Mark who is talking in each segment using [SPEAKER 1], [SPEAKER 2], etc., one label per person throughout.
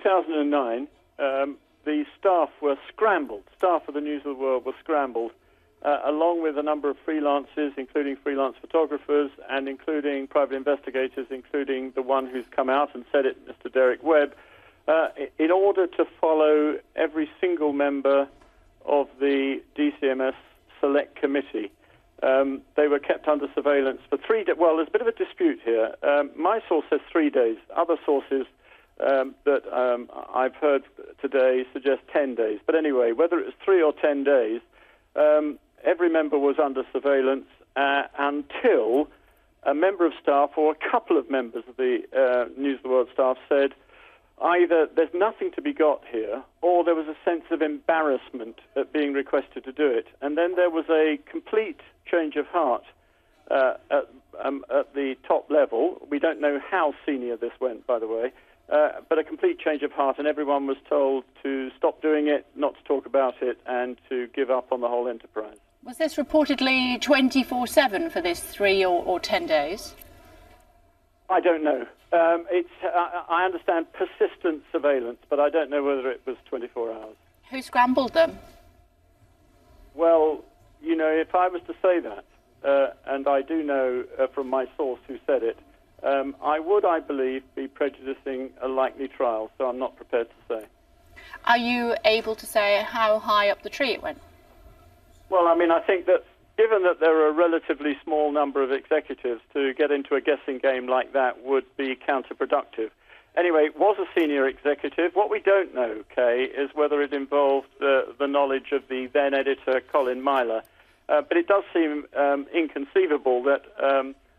[SPEAKER 1] 2009, the staff were scrambled. Staff of the News of the World were scrambled, along with a number of freelancers, including freelance photographers and including private investigators, including the one who's come out and said it, Mr. Derek Webb, in order to follow every single member of the DCMS Select Committee. They were kept under surveillance for 3 days. Well, there's a bit of a dispute here. My source says 3 days. Other sources that I've heard today suggest 10 days. But anyway, whether it was 3 or 10 days, every member was under surveillance until a member of staff or a couple of members of the News of the World staff said either there's nothing to be got here or there was a sense of embarrassment at being requested to do it. And then there was a complete change of heart at the top level. We don't know how senior this went, by the way, but a complete change of heart, and everyone was told to stop doing it, not to talk about it, and to give up on the whole enterprise.
[SPEAKER 2] Was this reportedly 24/7 for this 3 or 10 days?
[SPEAKER 1] I don't know. I understand persistent surveillance, but I don't know whether it was 24 hours.
[SPEAKER 2] Who scrambled them?
[SPEAKER 1] Well, you know, if I was to say that, and I do know from my source who said it, I would, I believe, be prejudicing a likely trial, so I'm not prepared to say.
[SPEAKER 2] Are you able to say how high up the tree it went?
[SPEAKER 1] Well, I mean, I think that given that there are a relatively small number of executives, to get into a guessing game like that would be counterproductive. Anyway, it was a senior executive. What we don't know, Kay, is whether it involved the knowledge of the then editor, Colin Myler. But it does seem inconceivable that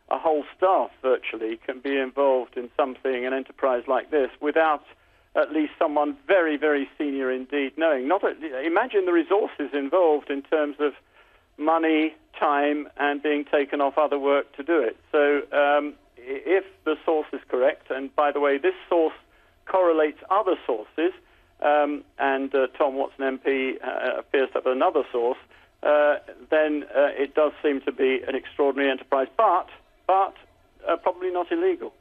[SPEAKER 1] a whole staff virtually can be involved in something, an enterprise like this, without at least someone very, very senior indeed knowing. Imagine the resources involved in terms of money, time, and being taken off other work to do it. So if the source is correct, and by the way, this source correlates other sources, and Tom Watson MP appears to have another source, then it does seem to be an extraordinary enterprise, but probably not illegal.